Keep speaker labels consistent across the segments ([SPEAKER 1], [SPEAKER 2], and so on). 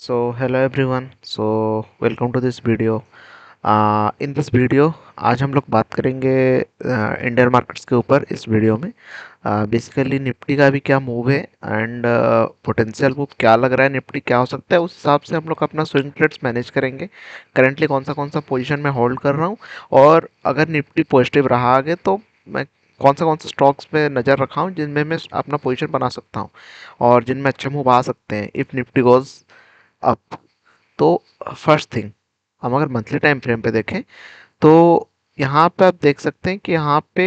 [SPEAKER 1] So hello everyone. So welcome to this video. In this video आज हम लोग बात करेंगे इंडियन मार्केट्स के ऊपर इस वीडियो में। बेसिकली निफ्टी का भी क्या मूव है एंड पोटेंशियल मूव क्या लग रहा है, निफ्टी क्या हो सकता है, उस हिसाब से हम लोग अपना स्विंग ट्रेड्स मैनेज करेंगे। करंटली कौन सा पोजीशन में होल्ड कर रहा हूँ, और अगर निफ्टी पॉजिटिव रहा आगे तो मैं कौन सा स्टॉक्स पे नज़र रखा हूँ जिनमें मैं अपना पोजीशन बना सकता हूँ और जिनमें अच्छे मूव आ सकते हैं इफ़ निफ्टी गोज अप। तो फर्स्ट थिंग, हम अगर मंथली टाइम फ्रेम पे देखें तो यहाँ पे आप देख सकते हैं कि यहाँ पे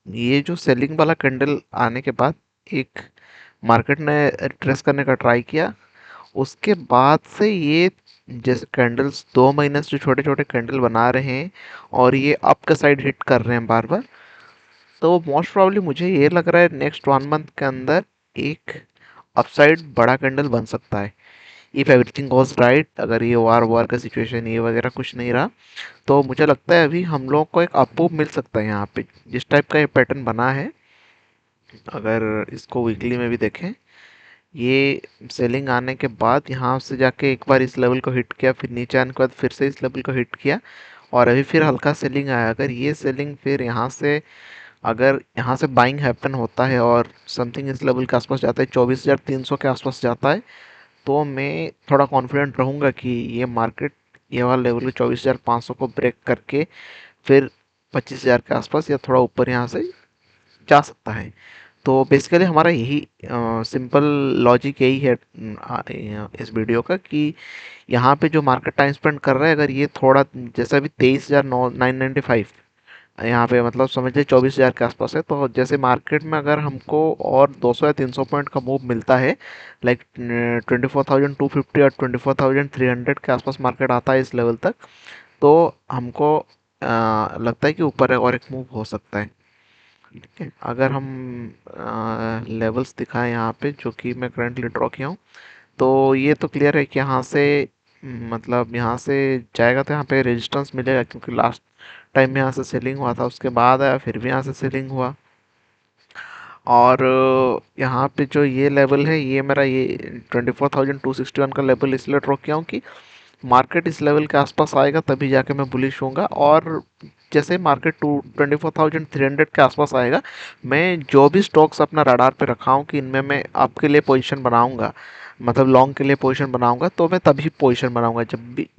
[SPEAKER 1] ये जो सेलिंग वाला कैंडल आने के बाद एक मार्केट ने रिट्रेस करने का ट्राई किया। उसके बाद से ये जैसे कैंडल्स 2 महीने से जो छोटे छोटे कैंडल बना रहे हैं और ये अप का साइड हिट कर रहे हैं बार बार, तो मोस्ट प्रॉब्ली मुझे ये लग रहा है नेक्स्ट 1 मंथ के अंदर एक अपसाइड बड़ा कैंडल बन सकता है इफ़ एवरीथिंग गोज राइट। अगर ये वार वार का सिचुएशन ये वगैरह कुछ नहीं रहा तो मुझे लगता है अभी हम लोग को एक अप मिल सकता है यहाँ पे जिस टाइप का ये पैटर्न बना है। अगर इसको वीकली में भी देखें, ये सेलिंग आने के बाद यहाँ से जाके एक बार इस लेवल को हिट किया, फिर नीचे आने के बाद फिर से इस लेवल को हिट किया और अभी फिर हल्का सेलिंग आया। अगर ये सेलिंग फिर यहाँ से, अगर यहाँ से बाइंग हैपन होता है और समथिंग इस लेवल के आसपास जाता है, 24,300 के आसपास जाता है, तो मैं थोड़ा कॉन्फिडेंट रहूँगा कि ये मार्केट ये वाला लेवल 24,500 को ब्रेक करके फिर 25,000 के आसपास या थोड़ा ऊपर यहाँ से जा सकता है। तो बेसिकली हमारा यही सिंपल लॉजिक यही है इस वीडियो का कि यहाँ पे जो मार्केट टाइम स्पेंड कर रहा है, अगर ये थोड़ा जैसा भी 23,995 यहाँ पे मतलब समझ लीजिए 24,000 के आसपास है, तो जैसे मार्केट में अगर हमको और 200 या 300 पॉइंट का मूव मिलता है, लाइक 24,250 और 24,300 के आसपास मार्केट आता है इस लेवल तक, तो हमको लगता है कि ऊपर और एक मूव हो सकता है। ठीक है, अगर हम लेवल्स दिखाएं यहाँ पे जो कि मैं करंटली ड्रॉ किया हूँ, तो ये तो क्लियर है कि यहाँ से मतलब यहाँ से जाएगा तो यहाँ पे रेजिस्टेंस मिलेगा, क्योंकि लास्ट टाइम में यहाँ से सेलिंग हुआ था, उसके बाद आया फिर भी यहाँ से सेलिंग हुआ। और यहाँ पे जो ये लेवल है, ये मेरा ये 24,261 का लेवल इसलिए ड्रॉ किया हूँ कि मार्केट इस लेवल के आसपास आएगा तभी जाके मैं बुलिश होऊंगा। और जैसे मार्केट 24,300 के आसपास आएगा, मैं जो भी स्टॉक्स अपना रडार पे रखा हूँ कि इनमें मैं आपके लिए पोजीशन बनाऊंगा, मतलब लॉन्ग के लिए पोजीशन बनाऊंगा, तो मैं तभी पोजीशन बनाऊंगा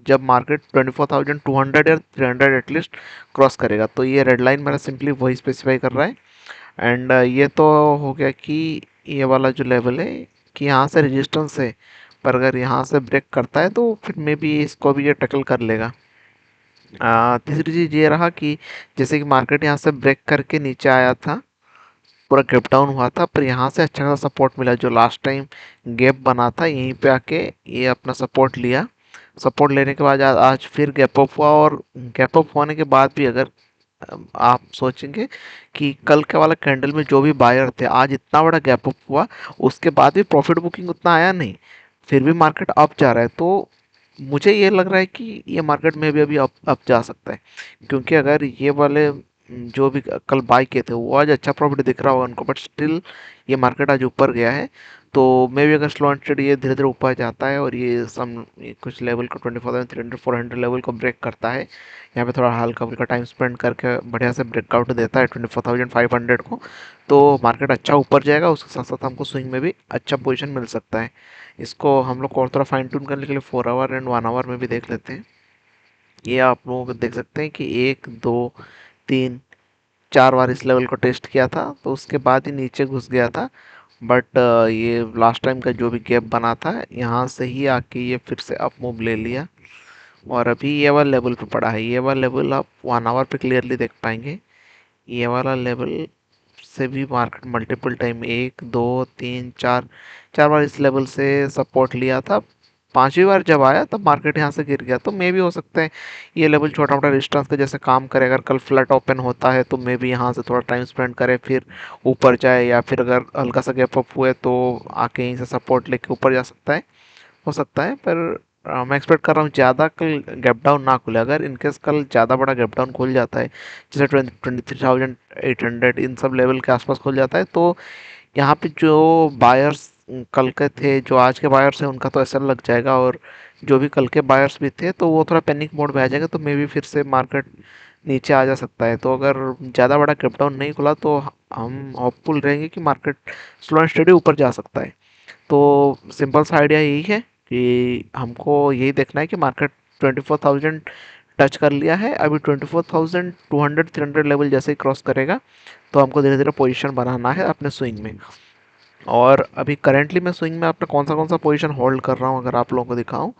[SPEAKER 1] जब मार्केट 24,200 या 300 एटलीस्ट क्रॉस करेगा। तो ये रेड लाइन मेरा सिंपली वही स्पेसिफाई कर रहा है। एंड ये तो हो गया कि ये वाला जो लेवल है कि यहाँ से रेजिस्टेंस है, पर अगर यहाँ से ब्रेक करता है तो फिर मे बी इसको भी ये टैकल कर लेगा। तीसरी चीज़ ये रहा कि जैसे कि मार्केट यहाँ से ब्रेक करके नीचे आया था, पूरा गैप डाउन हुआ था, पर यहाँ से अच्छा खासा सपोर्ट मिला। जो लास्ट टाइम गैप बना था यहीं पे आके ये अपना सपोर्ट लिया। सपोर्ट लेने के बाद आज फिर गैप अप हुआ, और गैप अप होने के बाद भी अगर आप सोचेंगे कि कल के वाला कैंडल में जो भी बायर थे, आज इतना बड़ा गैप अप हुआ, उसके बाद भी प्रॉफिट बुकिंग उतना आया नहीं, फिर भी मार्केट अप जा रहा है। तो मुझे ये लग रहा है कि ये मार्केट में भी अभी अप जा सकता है, क्योंकि अगर ये वाले जो भी कल बाई किए थे वो आज अच्छा प्रॉफिट दिख रहा होगा उनको, बट स्टिल ये मार्केट आज ऊपर गया है। तो मे भी अगर स्लो एंड स्टेडी ये धीरे धीरे ऊपर जाता है और ये कुछ लेवल को 24,300 400 लेवल को ब्रेक करता है, यहाँ पे थोड़ा हल्का फुल्का टाइम स्पेंड करके बढ़िया से ब्रेकआउट देता है 24,500 को, तो मार्केट अच्छा ऊपर जाएगा। उसके साथ साथ हमको स्विंग में भी अच्छा पोजीशन मिल सकता है। इसको हम लोग और थोड़ा फाइन ट्यून करने के लिए 4 आवर एंड 1 आवर में भी देख लेते हैं। ये आप लोग देख सकते हैं कि 1, 2, 3, 4 बार इस लेवल को टेस्ट किया था, तो उसके बाद ही नीचे घुस गया था। बट ये लास्ट टाइम का जो भी गैप बना था यहाँ से ही आके ये फिर से अप मूव ले लिया और अभी ये वाला लेवल पे पड़ा है। ये वाला लेवल आप 1 आवर पे क्लियरली देख पाएंगे। ये वाला लेवल से भी मार्केट मल्टीपल टाइम 1, 2, 3, 4 चार बार इस लेवल से सपोर्ट लिया था। पांचवी बार जब आया तब मार्केट यहाँ से गिर गया, तो मे भी हो सकता है ये लेवल छोटा मोटा रेजिस्टेंस का जैसे काम करे। अगर कल फ्लैट ओपन होता है तो मे भी यहाँ से थोड़ा टाइम स्पेंड करे फिर ऊपर जाए, या फिर अगर हल्का सा गैप अप हुए तो आके यहीं से सपोर्ट लेके ऊपर जा सकता है, हो सकता है। पर मैं एक्सपेक्ट कर रहा हूँ ज़्यादा कल गैप डाउन ना खुले। अगर इनकेस कल ज़्यादा बड़ा गैप डाउन खुल जाता है, जैसे 23,800 इन सब लेवल के आसपास खुल जाता है, तो यहाँ पे जो बायर्स कल के थे जो आज के बायर्स हैं उनका तो ऐसा लग जाएगा, और जो भी कल के बायर्स भी थे तो वो थोड़ा पैनिक मोड में आ जाएगा, तो मे बी फिर से मार्केट नीचे आ जा सकता है। तो अगर ज़्यादा बड़ा गैप डाउन नहीं खुला तो हम होपफुल रहेंगे कि मार्केट स्लो एंड स्टेडी ऊपर जा सकता है। तो सिंपल सा आइडिया यही है कि हमको यही देखना है कि मार्केट 24,000 टच कर लिया है, अभी 24,200 300 लेवल जैसे ही क्रॉस करेगा तो हमको धीरे धीरे पोजीशन बनाना है अपने स्विंग में। और अभी करेंटली मैं स्विंग में अपना कौन सा पोजीशन होल्ड कर रहा हूँ अगर आप लोगों को दिखाऊं,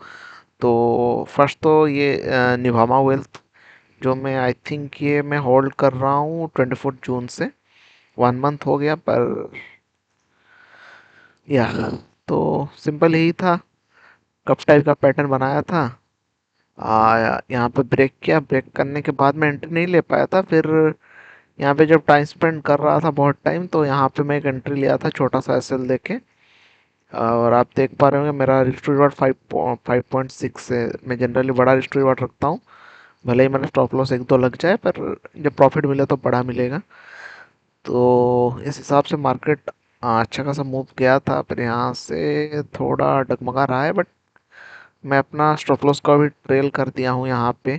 [SPEAKER 1] तो फर्स्ट तो ये निभामा वेल्थ, जो मैं आई थिंक ये मैं होल्ड कर रहा हूँ 24 जून से, 1 मंथ हो गया पर। या तो सिंपल यही था, कप टाइप का पैटर्न बनाया था। यहाँ पे ब्रेक किया, ब्रेक करने के बाद मैं एंट्री नहीं ले पाया था। फिर यहाँ पे जब टाइम स्पेंड कर रहा था बहुत टाइम, तो यहाँ पे मैं एक एंट्री लिया था छोटा सा एसएल देके। और आप देख पा रहे होंगे मेरा रिस्क रिवॉर्ड 5.6 है। मैं जनरली बड़ा रिस्क रिवॉर्ड रखता हूँ, भले ही मेरा स्टॉप लॉस एक दो लग जाए, पर जब प्रॉफिट मिले तो बड़ा मिलेगा। तो इस हिसाब से मार्केट अच्छा खासा मूव गया था, पर यहाँ से थोड़ा डगमगा रहा है। बट मैं अपना स्टॉप लॉस का भी ट्रेल कर दिया हूँ यहाँ पे,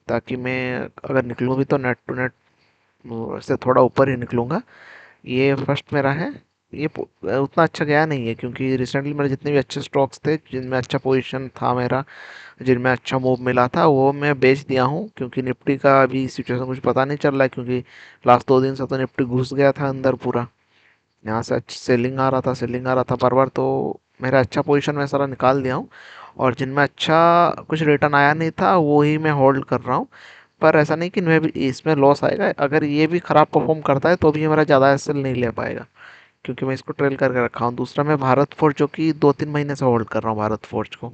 [SPEAKER 1] ताकि मैं अगर निकलूँ भी तो नेट टू नेट से थोड़ा ऊपर ही निकलूँगा। ये फर्स्ट मेरा है। ये उतना अच्छा गया नहीं है, क्योंकि रिसेंटली मेरे जितने भी अच्छे स्टॉक्स थे जिनमें अच्छा पोजीशन था मेरा, जिनमें अच्छा मूव मिला था, वो मैं बेच दिया हूँ। क्योंकि निफ्टी का अभी सिचुएशन कुछ पता नहीं चल रहा है, क्योंकि लास्ट 2 दिन से तो निफ्टी घुस गया था अंदर पूरा। यहाँ से अच्छा सेलिंग आ रहा था, सेलिंग आ रहा था बार बार, तो मेरा अच्छा पोजीशन मैं सारा निकाल दिया हूँ। और जिनमें अच्छा कुछ रिटर्न आया नहीं था वो ही मैं होल्ड कर रहा हूँ। पर ऐसा नहीं कि मैं भी इसमें लॉस आएगा, अगर ये भी खराब परफॉर्म करता है तो भी ये मेरा ज़्यादा एसएल नहीं ले पाएगा, क्योंकि मैं इसको ट्रेल करके रखा हूँ। दूसरा मैं भारत फोर्ज, जो कि 2-3 महीने से होल्ड कर रहा हूँ भारत फोर्ज को,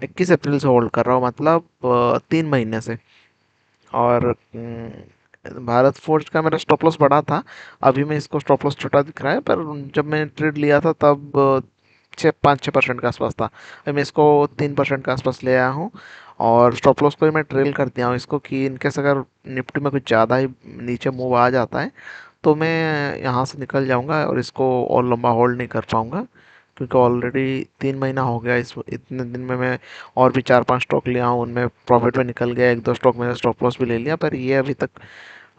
[SPEAKER 1] 21 अप्रैल से होल्ड कर रहा हूँ, मतलब 3 महीने से। और भारत फोर्ज का मेरा स्टॉप लॉस बड़ा था, अभी मैं इसको स्टॉप लॉस छोटा दिख रहा है, पर जब मैं ट्रेड लिया था तब 5-6% के आसपास था। अभी मैं इसको 3% के आसपास ले आया हूँ। और स्टॉप लॉस को भी मैं ट्रेल कर दिया हूँ इसको, कि इनकेस अगर निफ्टी में कुछ ज़्यादा ही नीचे मूव आ जाता है तो मैं यहाँ से निकल जाऊँगा और इसको और लंबा होल्ड नहीं कर पाऊँगा। क्योंकि ऑलरेडी 3 महीना हो गया, इस इतने दिन में मैं और भी 4-5 स्टॉक लिया हूँ, उनमें प्रॉफिट में निकल गया, एक दो स्टॉक में स्टॉप लॉस भी ले लिया, पर ये अभी तक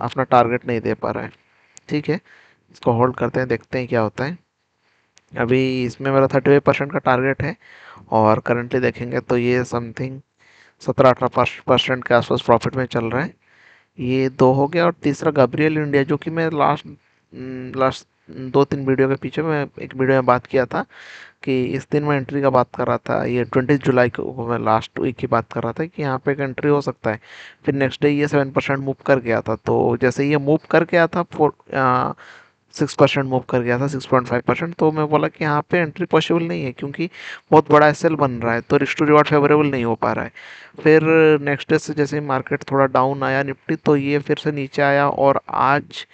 [SPEAKER 1] अपना टारगेट नहीं दे पा रहा है। ठीक है, इसको होल्ड करते हैं, देखते हैं क्या होता है। अभी इसमें मेरा 35% का टारगेट है, और करंटली देखेंगे तो ये समथिंग 17-18% के आसपास प्रॉफिट में चल रहा है। ये दो हो गया। और तीसरा गैब्रियल इंडिया, जो कि मैं लास्ट लास्ट 2-3 वीडियो के पीछे मैं एक वीडियो में बात किया था कि इस दिन मैं एंट्री का बात कर रहा था, ये 20 जुलाई को मैं लास्ट वीक की बात कर रहा था कि यहाँ पे एक एंट्री हो सकता है। फिर नेक्स्ट डे ये 7% मूव कर गया था, तो जैसे ये मूव कर गया था 6% मूव कर गया था, 6.5%, तो मैं बोला कि यहाँ पे एंट्री पॉसिबल नहीं है, क्योंकि बहुत बड़ा एसएल बन रहा है, तो रिस्क टू रिवार्ड फेवरेबल नहीं हो पा रहा है। फिर नेक्स्ट डे से जैसे मार्केट थोड़ा डाउन आया निफ्टी, तो ये फिर से नीचे आया, और आज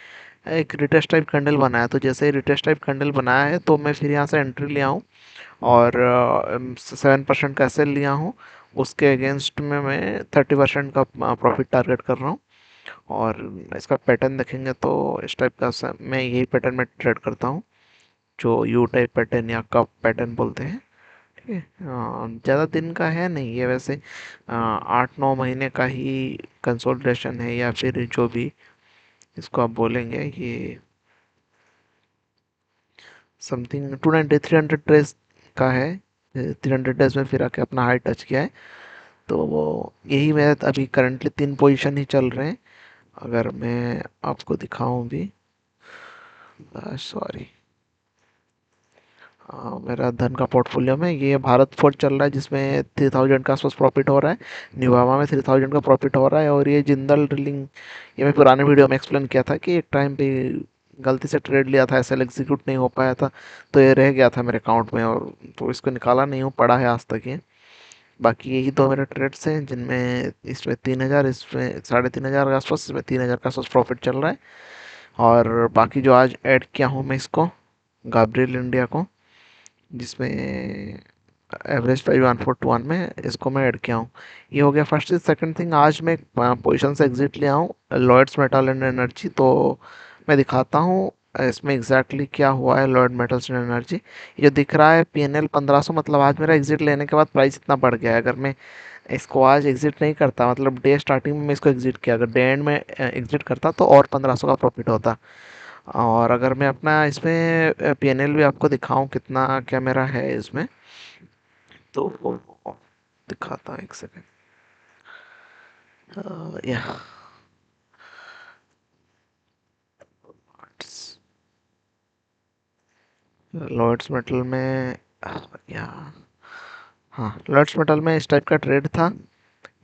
[SPEAKER 1] एक रिटेस्ट टाइप कैंडल बनाया। तो जैसे ही रिटेस्ट टाइप कैंडल बनाया है तो मैं फिर यहाँ से एंट्री लिया हूँ, और 7% का एसएल लिया हूँ। उसके अगेंस्ट में मैं 30% का प्रॉफिट टारगेट कर रहा हूँ। और इसका पैटर्न देखेंगे तो इस टाइप का मैं यही पैटर्न में ट्रेड करता हूँ, जो यू टाइप पैटर्न या कप पैटर्न बोलते हैं। ठीक है, ज़्यादा दिन का है नहीं ये वैसे, 8-9 महीने का ही कंसोलिडेशन है, या फिर जो भी इसको आप बोलेंगे, ये समथिंग 290 300 डेज का है। 300 डेज में फिर आके अपना हाई टच किया है। तो वो यही मेरे अभी करंटली 3 पोजीशन ही चल रहे हैं। अगर मैं आपको दिखाऊं भी, सॉरी, मेरा धन का पोर्टफोलियो में ये भारत फोर्ज चल रहा है, जिसमें 3,000 का आसपास प्रॉफिट हो रहा है। निवामा में 3,000 का प्रॉफिट हो रहा है। और ये जिंदल ड्रिलिंग, ये मैं पुराने वीडियो में एक्सप्लेन किया था कि एक टाइम पे गलती से ट्रेड लिया था, एसएल एग्जीक्यूट नहीं हो पाया था, तो ये रह गया था मेरे अकाउंट में, और तो इसको निकाला नहीं हूँ, पड़ा है आज तक ये। बाकी यही दो मेरे ट्रेड्स हैं, जिनमें इसमें 3,000, इसमें 3,500 के आसपास, इसमें 3,000 के आसपास प्रॉफिट चल रहा है। और बाकी जो आज ऐड किया हूँ मैं इसको, गाब्रियल इंडिया को, जिसमें एवरेज प्राइस 1421 में, इसको मैं ऐड किया हूँ। ये हो गया फर्स्ट थिंग। सेकंड थिंग, आज मैं पोजीशन से एग्जिट लिया हूँ लॉयड्स मेटल एंड एनर्जी, तो मैं दिखाता हूँ इसमें एग्जैक्टली क्या हुआ है लॉयड मेटल्स एंड एनर्जी। ये दिख रहा है पीएनएल 1500, मतलब आज मेरा एग्जिट लेने के बाद प्राइस इतना बढ़ गया है। अगर मैं इसको आज एग्जिट नहीं करता, मतलब डे स्टार्टिंग में मैं इसको एग्जिट किया, अगर डे एंड में एग्जिट करता तो और 1500 का प्रॉफिट होता। और अगर मैं अपना इसमें पीएनएल भी आपको दिखाऊं कितना क्या मेरा है इसमें, तो वो दिखाता हूं, एक सेकेंड। या लॉर्ड्स मेटल में या हाँ, लॉर्ड्स मेटल में इस टाइप का ट्रेड था।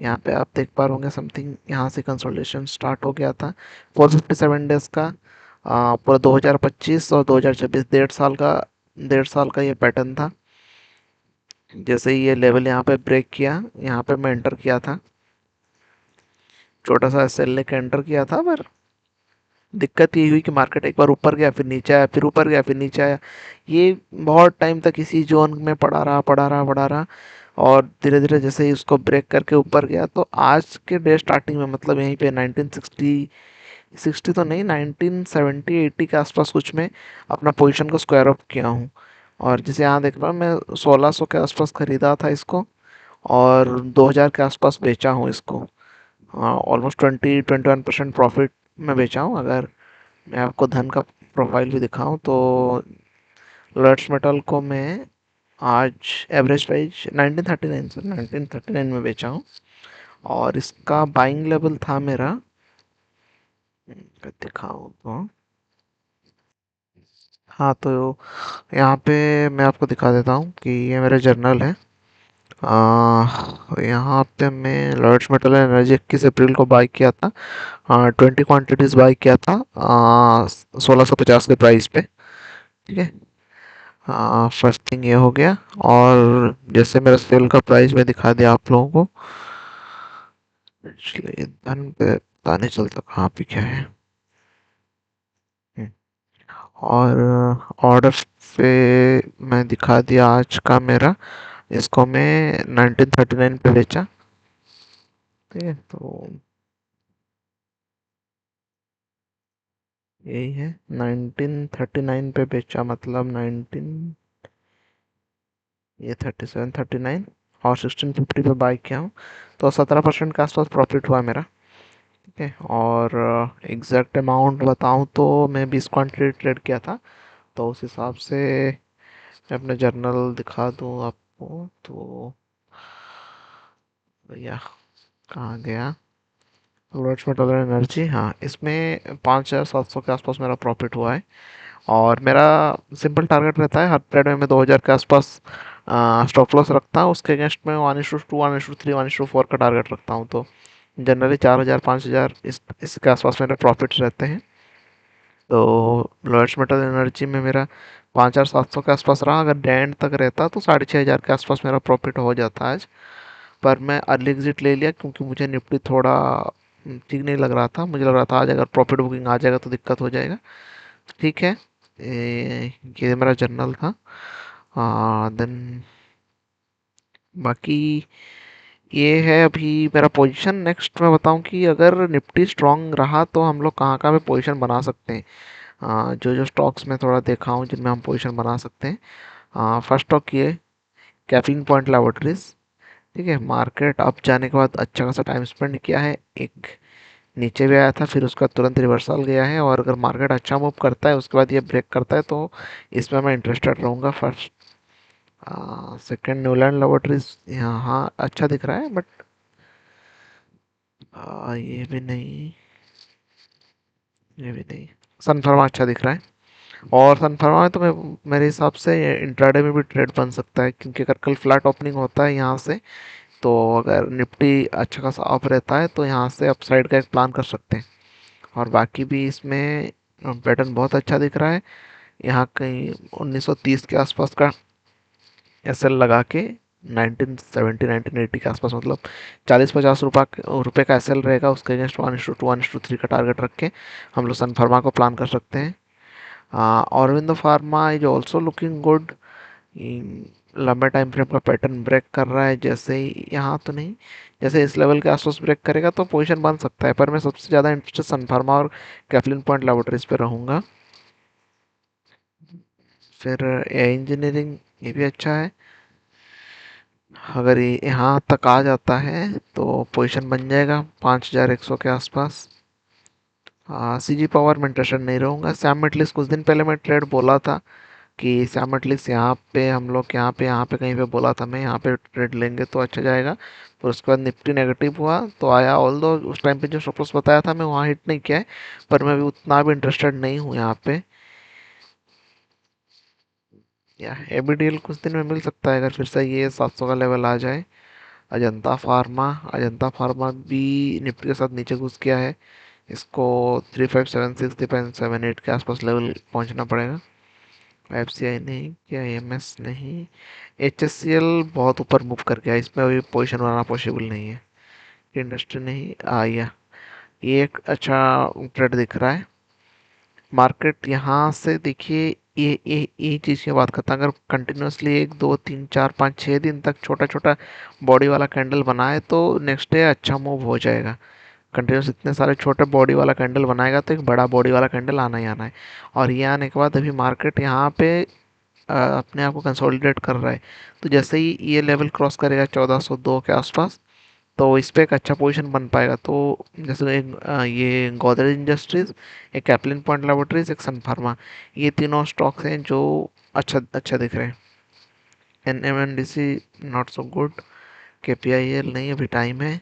[SPEAKER 1] यहाँ पे आप देख पा रहे होंगे समथिंग, यहाँ से कंसोलिडेशन स्टार्ट हो गया था 457 डेज का। पूरा 2025 और 2026 डेढ़ साल का ये पैटर्न था। जैसे ही ये लेवल यहाँ पे ब्रेक किया, यहाँ पे मैं एंटर किया था, छोटा सा सेल लेके एंटर किया था, पर दिक्कत ये हुई कि मार्केट एक बार ऊपर गया, फिर नीचे आया, फिर ऊपर गया, फिर नीचे आया। ये बहुत टाइम तक इसी जोन में पड़ा रहा। और धीरे धीरे जैसे ही उसको ब्रेक करके ऊपर गया, तो आज के डे स्टार्टिंग में, मतलब यहीं पे 1960 तो नहीं, 1970-80 के आसपास कुछ में अपना पोजीशन को स्क्वायर अप किया हूँ। और जैसे यहाँ देख रहा हूँ, मैं 1600 के आसपास खरीदा था इसको, और 2000 के आसपास बेचा हूँ इसको। ऑलमोस्ट 20-21% प्रॉफिट में बेचा हूँ। अगर मैं आपको धन का प्रोफाइल भी दिखाऊं, तो लॉर्ड्स मेटल को मैं आज एवरेज प्राइस 1939 से 1939 में बेचा हूँ। और इसका बाइंग लेवल था मेरा, दिखाऊं तो हाँ, तो यहाँ पे मैं आपको दिखा देता हूँ कि ये मेरा जर्नल है। यहाँ पे मैं लॉर्ड्स मेटल एनर्जी 21 अप्रैल को बाई किया था। 20 क्वांटिटीज बाई किया था 1650 के प्राइस पे। ठीक है, फर्स्ट थिंग ये हो गया। और जैसे मेरा सेल का प्राइस मैं दिखा दिया आप लोगों को, इसलिए धन पे पता नहीं चलता कहाँ पे क्या है। हम्म, और ऑर्डर पे मैं दिखा दिया आज का मेरा, इसको मैं 1939 पे बेचा। ठीक है, तो यही है, 1939 पे बेचा, मतलब 19, ये 37-39, और 1650 पे बाई किया हूँ। तो 17% के आसपास प्रॉफिट हुआ मेरा। ठीक है, और एग्जैक्ट अमाउंट बताऊँ तो मैं 20 क्वांटिटी ट्रेड किया था। तो उस हिसाब से मैं अपना जर्नल दिखा दूँ आपको, तो भैया कहाँ गया, लॉर्ड्स मेटल एनर्जी, हाँ, इसमें 5700 के आसपास मेरा प्रॉफिट हुआ है। और मेरा सिंपल टारगेट रहता है हर ट्रेड में, मैं 2000 के आसपास स्टॉप लॉस रखता हूँ। उसके अगेंस्ट में 1:2, 1:3, 1:4 का टारगेट रखता हूँ। तो जनरली 4000, 5000 इसके आसपास मेरे प्रॉफिट्स रहते हैं। तो लॉयड्स मेटल एनर्जी में मेरा 5700 के आसपास रहा। अगर डैंड तक रहता तो 6500 के आसपास मेरा प्रॉफिट हो जाता आज। पर मैं अर्ली एग्जिट ले लिया, क्योंकि मुझे निफ्टी थोड़ा ठीक नहीं लग रहा था। मुझे लग रहा था आज अगर प्रॉफिट बुकिंग आ जाएगा तो दिक्कत हो जाएगा। ठीक है, ये मेरा जर्नल था। देन बाकी ये है अभी मेरा पोजीशन। नेक्स्ट मैं बताऊं कि अगर निफ्टी स्ट्रांग रहा तो हम लोग कहाँ कहाँ पे पोजीशन बना सकते हैं। जो जो स्टॉक्स में थोड़ा देखा हूँ जिनमें हम पोजीशन बना सकते हैं। फर्स्ट स्टॉक ये कैफीन पॉइंट लेबोरेटरीज। ठीक है, मार्केट अप जाने के बाद अच्छा खासा टाइम स्पेंड किया है, एक नीचे भी आया था, फिर उसका तुरंत रिवर्सल गया है। और अगर मार्केट अच्छा मूव करता है उसके बाद ये ब्रेक करता है, तो इसमें मैं इंटरेस्टेड रहूँगा फर्स्ट। सेकंड न्यूलैंड लेबोरेटरीज, यहाँ अच्छा दिख रहा है, बट ये भी नहीं, ये भी नहीं। सन फार्मा अच्छा दिख रहा है। और सन फार्मा में तो मेरे हिसाब से इंट्राडे में भी ट्रेड बन सकता है, क्योंकि अगर कल फ्लैट ओपनिंग होता है यहाँ से, तो अगर निफ्टी अच्छा खासा अप रहता है तो यहाँ से अपसाइड का एक प्लान कर सकते हैं। और बाकी भी इसमें पैटर्न बहुत अच्छा दिख रहा है। यहाँ कहीं 1930 के आसपास का एसएल लगा के 1970 1980 के आसपास, मतलब 40-50 रुपये का एसएल रहेगा, उसके अगेंस्ट 1:2 1:3 का टारगेट रख के हम लोग सन फार्मा को प्लान कर सकते हैं। Aurobindo pharma is also looking good. लंबे टाइम फ्रेम का पैटर्न ब्रेक कर रहा है, जैसे ही यहाँ तो नहीं, जैसे इस लेवल के आसपास ब्रेक करेगा तो पोजीशन बन सकता है। पर मैं सबसे ज़्यादा इंटरेस्टेड सन फार्मा और कैफलिन पॉइंट लेबोरेटरीज पे रहूँगा। फिर एआई इंजीनियरिंग, ये भी अच्छा है। अगर ये यहाँ तक आ जाता है तो पोजीशन बन जाएगा 5100 के आसपास। हाँ, सीजी पावर में इंटरेस्टेड नहीं रहूँगा। सैम मेटलिस कुछ दिन पहले मैं ट्रेड बोला था कि सैम मेटलिस यहाँ पे हम लोग यहाँ पे कहीं पे बोला था मैं यहाँ पे ट्रेड लेंगे तो अच्छा जाएगा। फिर उसके बाद निफ्टी नेगेटिव हुआ तो आया, ऑल दो उस टाइम पे जो स्टॉप लॉस बताया था मैं वहाँ हिट नहीं किया है, पर मैं भी उतना भी इंटरेस्टेड नहीं हूँ यहाँ पे। या एबीडीएल कुछ दिन में मिल सकता है अगर फिर से ये 700 का लेवल आ जाए। अजंता फार्मा भी निफ्टी के साथ नीचे घुस गया है। इसको 3576 3578 के आसपास लेवल पहुंचना पड़ेगा। एफसीआई नहीं, क्या एमएस नहीं। एचएससीएल बहुत ऊपर मूव कर गया, इसमें अभी पोजीशन बनाना पॉसिबल नहीं है। इंडस्ट्री नहीं आया, ये एक अच्छा ट्रेड दिख रहा है। मार्केट यहाँ से देखिए, ये चीज़ की बात करता हूँ, अगर कंटिन्यूसली 1 2 3 4 5 6 दिन तक छोटा छोटा बॉडी वाला कैंडल बनाए तो नेक्स्ट डे अच्छा मूव हो जाएगा। कंटिन्यूस इतने सारे छोटे बॉडी वाला कैंडल बनाएगा तो एक बड़ा बॉडी वाला कैंडल आना ही आना है। और ये आने के बाद अभी मार्केट यहाँ पे अपने आप को कंसोलिडेट कर रहा है। तो जैसे ही ये लेवल क्रॉस करेगा 1402 के आसपास तो इस पे एक अच्छा पोजीशन बन पाएगा। तो जैसे एक ये गोदरेज इंडस्ट्रीज, एक कैप्लिन पॉइंट लेबोरेटरीज, एक सन फार्मा, ये तीनों स्टॉक्स हैं जो अच्छा अच्छा दिख रहे हैं। N M N D C not so good. K P I L नहीं, अभी टाइम है।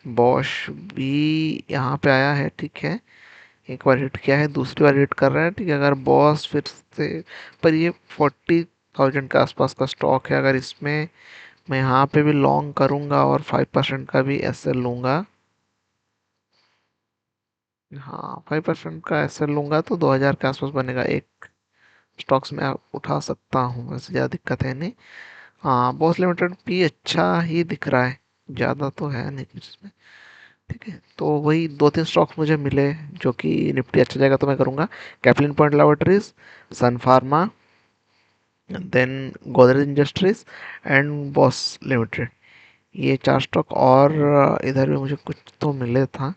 [SPEAKER 1] बॉश भी यहाँ पे आया है, ठीक है। एक बार हिट किया है, दूसरी बार हिट कर रहा है, ठीक है। अगर बॉस फिर से, पर ये 40,000 के आसपास का स्टॉक है, अगर इसमें मैं यहाँ पे भी लॉन्ग करूँगा और 5% का भी एसएल लूँगा। हाँ, 5% का एसएल लूँगा तो 2000 के आसपास बनेगा। एक स्टॉक्स में आप उठा सकता हूँ, वैसे ज़्यादा दिक्कत है नहीं। हाँ, बॉस लिमिटेड भी अच्छा ही दिख रहा है, ज़्यादा तो है नहीं कुछ इसमें। ठीक है, तो वही 2 3 स्टॉक्स मुझे मिले जो कि निफ्टी अच्छा जाएगा तो मैं करूँगा। Caplin Point Laboratories, Sun Pharma, then Godrej Industries and Bosch Limited, ये 4 स्टॉक। और इधर भी मुझे कुछ तो मिले था।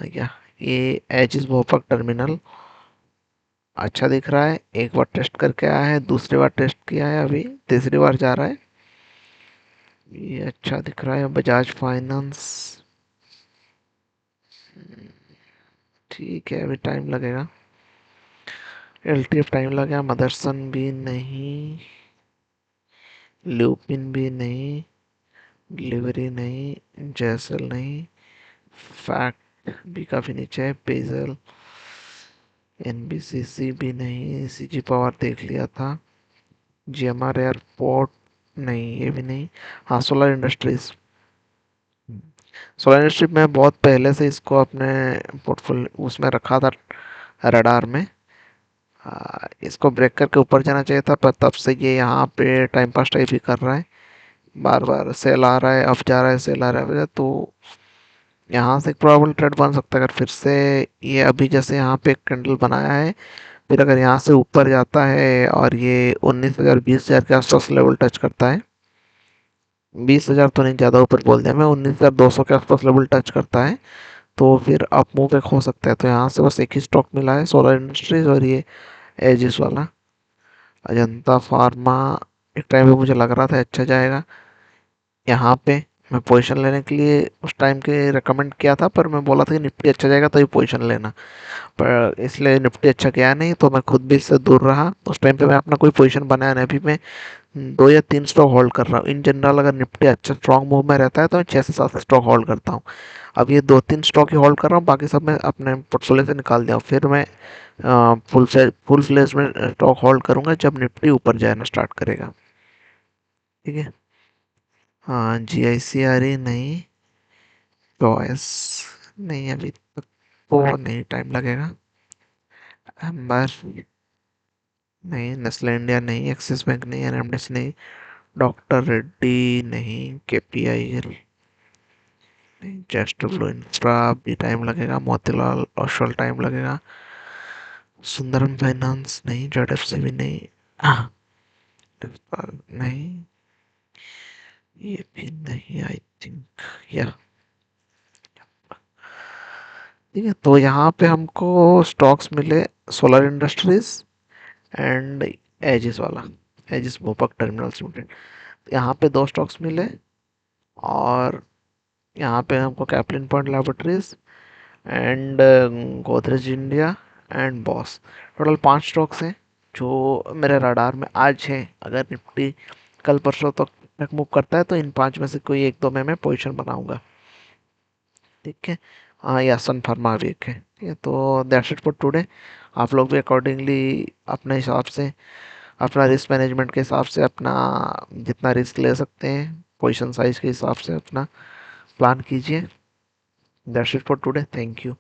[SPEAKER 1] या ये एजिस भोपाल टर्मिनल अच्छा दिख रहा है, एक बार टेस्ट करके आया है, दूसरी बार टेस्ट किया है, अभी तीसरी बार जा रहा है। ये अच्छा दिख रहा है। बजाज फाइनेंस ठीक है, अभी टाइम लगेगा। एलटीएफ टाइम लगेगा। मदरसन भी नहीं, ल्यूपिन भी नहीं, डिलीवरी नहीं, जैसल नहीं, फैक्ट भी काफ़ी नीचे है, पेजल, एनबीसीसी भी नहीं, सीजी पावर देख लिया था, जीएमआर एयरपोर्ट नहीं, ये भी नहीं। हाँ, सोलर इंडस्ट्रीज। सोलर इंडस्ट्री में बहुत पहले से इसको अपने पोर्टफोलियो उसमें रखा था, रडार में। इसको ब्रेक करके ऊपर जाना चाहिए था, पर तब से ये यहाँ पे टाइम पास टाइप ही कर रहा है। बार बार सेल आ रहा है, अब जा रहा है, सेल आ रहा है, तो यहाँ से एक प्रोबेबल ट्रेड बन सकता है। अगर फिर से ये अभी जैसे यहाँ पे एक कैंडल बनाया है, फिर अगर यहाँ से ऊपर जाता है और ये 19,000 20,000 के आसपास लेवल टच करता है, 20,000 तो नहीं, ज़्यादा ऊपर बोल दिया मैं, 19,200 के आसपास लेवल टच करता है तो फिर अप मूव एक हो सकता है। तो यहाँ से बस एक ही स्टॉक मिला है, सोलर इंडस्ट्रीज और ये एजिस वाला। अजंता फार्मा एक टाइम पे मुझे लग रहा था अच्छा जाएगा, यहाँ पे मैं पोजीशन लेने के लिए उस टाइम के रिकमेंड किया था, पर मैं बोला था कि निफ्टी अच्छा जाएगा तभी पोजीशन लेना। पर इसलिए निफ्टी अच्छा गया नहीं तो मैं खुद भी इससे दूर रहा। उस टाइम पे मैं अपना कोई पोजीशन बनाया नहीं। अभी मैं 2 या 3 स्टॉक होल्ड कर रहा हूँ। इन जनरल अगर निफ्टी अच्छा स्ट्रॉन्ग मूव में रहता है तो मैं 6 से 7 स्टॉक होल्ड करता हूँ। अब ये 2 3 स्टॉक ही होल्ड कर रहा हूँ, बाकी सब मैं अपने पोर्टफोलियो से निकाल दिया हूँ। फिर मैं फुल फ्लेज में स्टॉक होल्ड करूंगा जब निफ्टी ऊपर जाना स्टार्ट करेगा। ठीक है। हाँ, जी आई सी आ रही नहीं, चॉइस नहीं, अभी तक तो नहीं, टाइम लगेगा। एम्बर नहीं, नेस्ले इंडिया नहीं, एक्सिस बैंक नहीं, एनएमडीसी नहीं, डॉक्टर रेड्डी नहीं, केपीआई नहीं, जस्ट ब्लू इंफ्रा भी टाइम लगेगा, मोतीलाल ओसवाल टाइम लगेगा, सुंदरम फाइनेंस नहीं, जेडएफसी भी नहीं, नहीं, ये भी नहीं आई थिंक। या ठीक है, तो यहाँ पे हमको स्टॉक्स मिले, सोलर इंडस्ट्रीज, एंड एजिस वाला, एजिस भोपक टर्मिनल्स लिमिटेड। यहाँ पे दो स्टॉक्स मिले, और यहाँ पे हमको Caplin point laboratories and Godrej India and boss, total 5 stocks हैं जो मेरे रडार में आज हैं। अगर निफ्टी कल परसों तक मूव करता है तो इन 5 में से कोई एक दो में मैं पोजीशन बनाऊंगा। ठीक है। हाँ, या सन फार्मा भी एक है। ठीक है, तो दैट्स इट फॉर टुडे। आप लोग भी अकॉर्डिंगली अपने हिसाब से, अपना रिस्क मैनेजमेंट के हिसाब से, अपना जितना रिस्क ले सकते हैं पोजीशन साइज के हिसाब से अपना प्लान कीजिए। That's it for today. Thank you.